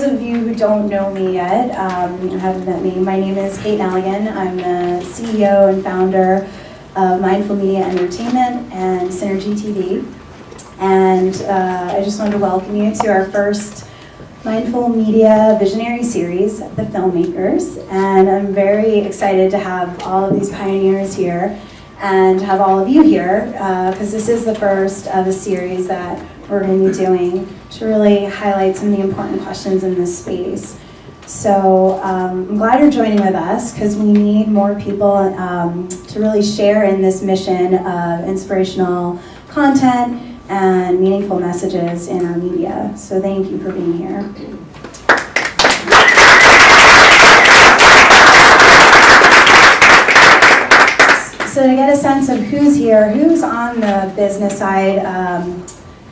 those of you who don't know me yet, haven't met me, my name is Kate Nalligan. I'm the CEO and founder of Mindful Media Entertainment and Synergy TV. And I just wanted to welcome you to our first Mindful Media Visionary Series, The Filmmakers. And I'm very excited to have all of these pioneers here and have all of you here, because this is the first of a series that we're going to be doing to really highlight some of the important questions in this space. So I'm glad you're joining with us, because we need more people to really share in this mission of inspirational content and meaningful messages in our media. So thank you for being here. So to get a sense of who's here, who's on the business side,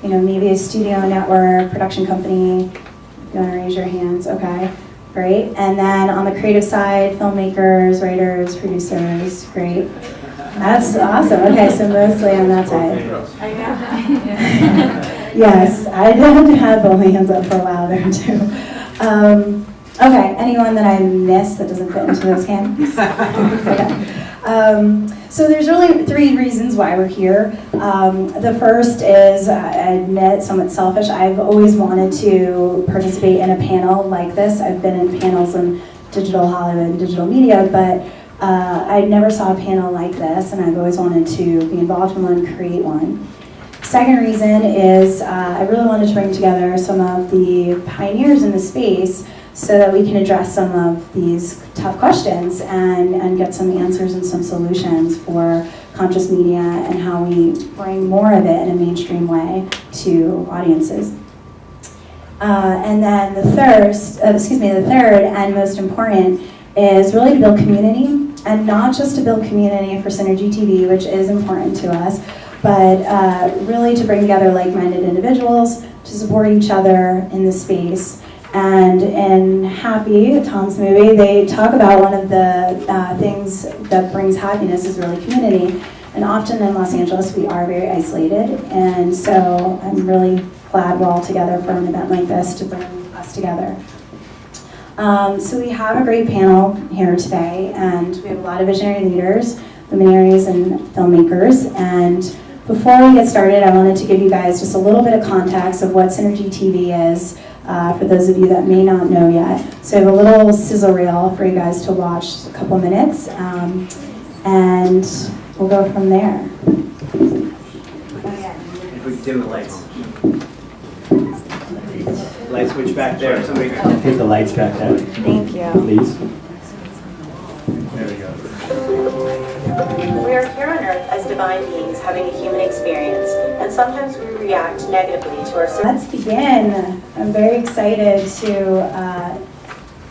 you know, maybe a studio network, production company, you want to raise your hands, okay, great. And then on the creative side, filmmakers, writers, producers, great. That's awesome, okay, so mostly on that side. Yes, I had to have both my hands up for a while there too. Okay, anyone that I missed that doesn't fit into those hands? Okay. So there's really three reasons why we're here. The first is, I admit, somewhat selfish. I've always wanted to participate in a panel like this. I've been in panels in digital Hollywood and digital media, but I never saw a panel like this, and I've always wanted to be involved in one, create one. Second reason is I really wanted to bring together some of the pioneers in the space so that we can address some of these tough questions and get some answers and some solutions for conscious media and how we bring more of it in a mainstream way to audiences. And then the third and most important is really to build community, and not just to build community for Synergy TV, which is important to us, but really to bring together like-minded individuals to support each other in the space. And in Happy, Tom's movie, they talk about one of the things that brings happiness is really community. And often in Los Angeles, we are very isolated. And so I'm really glad we're all together for an event like this to bring us together. So we have a great panel here today, and we have a lot of visionary leaders, luminaries, and filmmakers. And before we get started, I wanted to give you guys just a little bit of context of what Synergy TV is, for those of you that may not know yet. So I have a little sizzle reel for you guys to watch a couple minutes, and we'll go from there. If we could dim the lights. Light switch back there. Somebody hit the lights back there. Thank you. Please. There we go. We are here on Earth as divine beings having a human experience, and sometimes we react negatively to our... Let's begin. I'm very excited to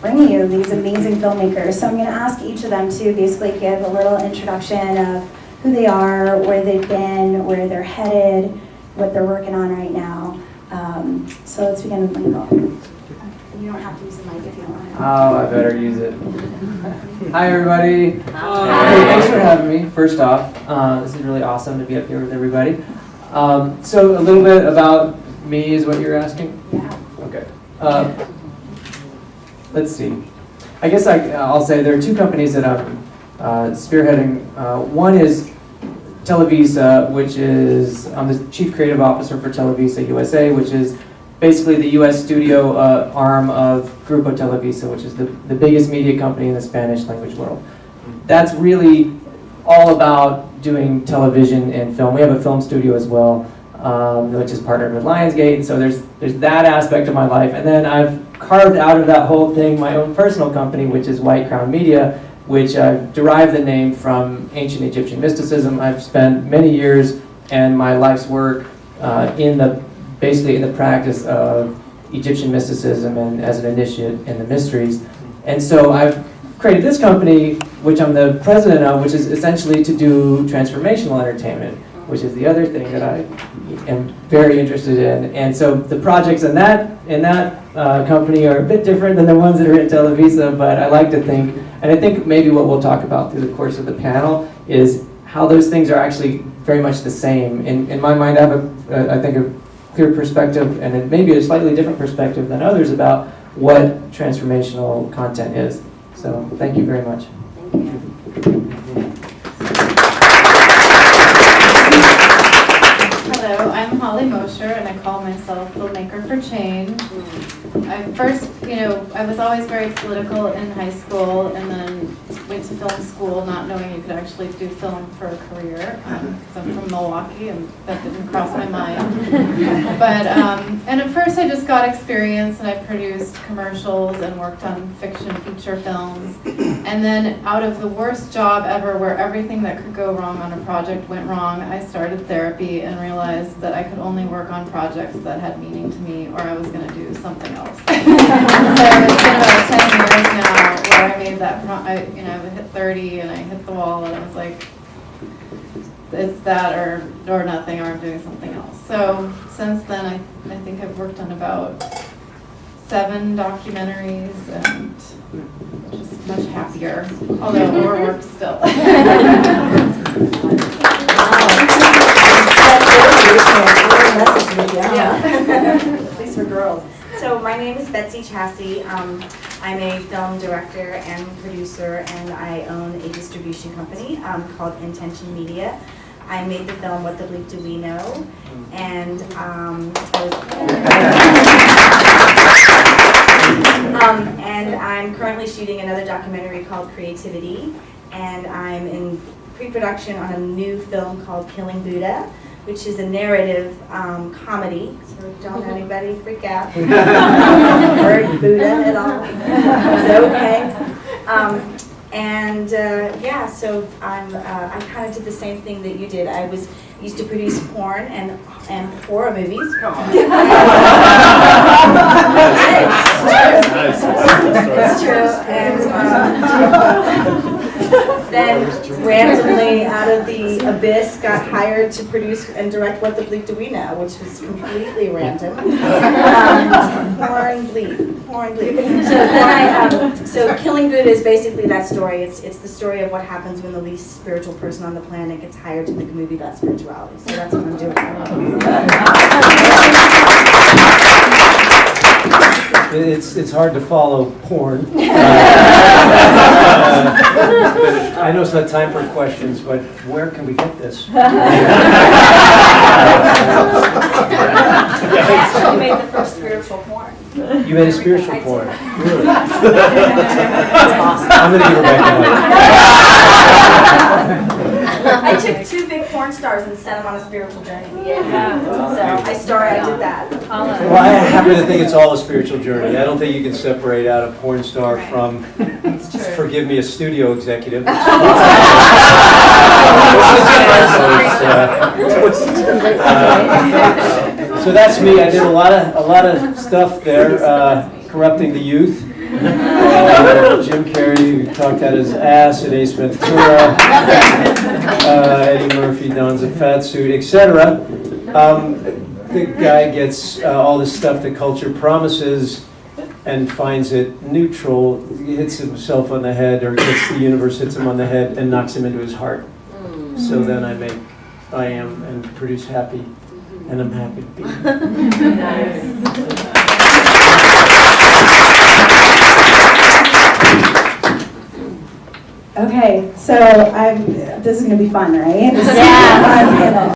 bring you these amazing filmmakers. So I'm going to ask each of them to basically give a little introduction of who they are, where they've been, where they're headed, what they're working on right now. So let's begin with Michael. You don't have to use the mic if you don't want to. Oh, I better use it. Hi, everybody. Hi. Hey, thanks for having me, first off. This is really awesome to be up here with everybody. So a little bit about me is what you're asking? Yeah. Okay. Let's see. I guess I'll say there are two companies that I'm spearheading. One is Televisa, which is, I'm the Chief Creative Officer for Televisa USA, which is basically the US studio arm of Grupo Televisa, which is the biggest media company in the Spanish language world. That's really all about doing television and film. We have a film studio as well, which is partnered with Lionsgate, and so there's that aspect of my life. And then I've carved out of that whole thing my own personal company, which is White Crown Media, which derived the name from ancient Egyptian mysticism. I've spent many years and my life's work basically in the practice of Egyptian mysticism and as an initiate in the mysteries. And so I've created this company, which I'm the president of, which is essentially to do transformational entertainment, which is the other thing that I am very interested in. And so the projects in that company are a bit different than the ones that are in Televisa, but I like to think, and I think maybe what we'll talk about through the course of the panel is how those things are actually very much the same. In my mind, I have I think a clear perspective, and it may be a slightly different perspective than others about what transformational content is. So thank you very much. Hello, I'm Holly Mosher, and I call myself Filmmaker for Change. I was always very political in high school, and then went to film school not knowing you could actually do film for a career, because I'm from Milwaukee, and that didn't cross my mind. But, and at first I just got experience, and I produced commercials and worked on fiction feature films. And then out of the worst job ever, where everything that could go wrong on a project went wrong, I started therapy and realized that I could only work on projects that had meaning to me, or I was going to do something else. So it's been about 10 years now where I made that, I hit 30 and I hit the wall, and I was like, it's that or nothing, or I'm doing something else. So since then, I think I've worked on about 7 documentaries, and just much happier, although more work still. At least for girls. So my name is Besty Chasse. I'm a film director and producer, and I own a distribution company called Intention Media. I made the film What the Bleep Do We Know? And and I'm currently shooting another documentary called Creativity, and I'm in pre-production on a new film called Killing Buddha, which is a narrative comedy, so don't anybody freak out. Heard Buddha at all? It's okay. Yeah, so I kind of did the same thing that you did. I used to produce porn and horror movies. Come on. It's true. And then randomly out of the abyss got hired to produce and direct What the Bleep Do We Know, which was completely random. Porn bleep. So Killing Buddha is basically that story. It's the story of what happens when the least spiritual person on the planet gets hired to make a movie about spirituality. So that's what I'm doing. It's hard to follow porn. I know it's not time for questions, but where can we get this? You made the first spiritual porn. You made a spiritual porn. Did. Really? That's awesome. I'm going to give her back I took 2 big porn stars and sent them on a spiritual journey. Yeah. So I did that. Well, I happen to think it's all a spiritual journey. I don't think you can separate out a porn star from, forgive me, a studio executive. So that's me. I did a lot of stuff there, corrupting the youth. Jim Carrey talked out his ass at Ace Ventura. Eddie Murphy dons a fat suit, etc. The guy gets all this stuff that culture promises and finds it neutral. He hits himself on the head, or the universe hits him on the head and knocks him into his heart. So then I am and produce Happy, and I'm happy to be here. Okay, so this is going to be fun, right? This is gonna be fun.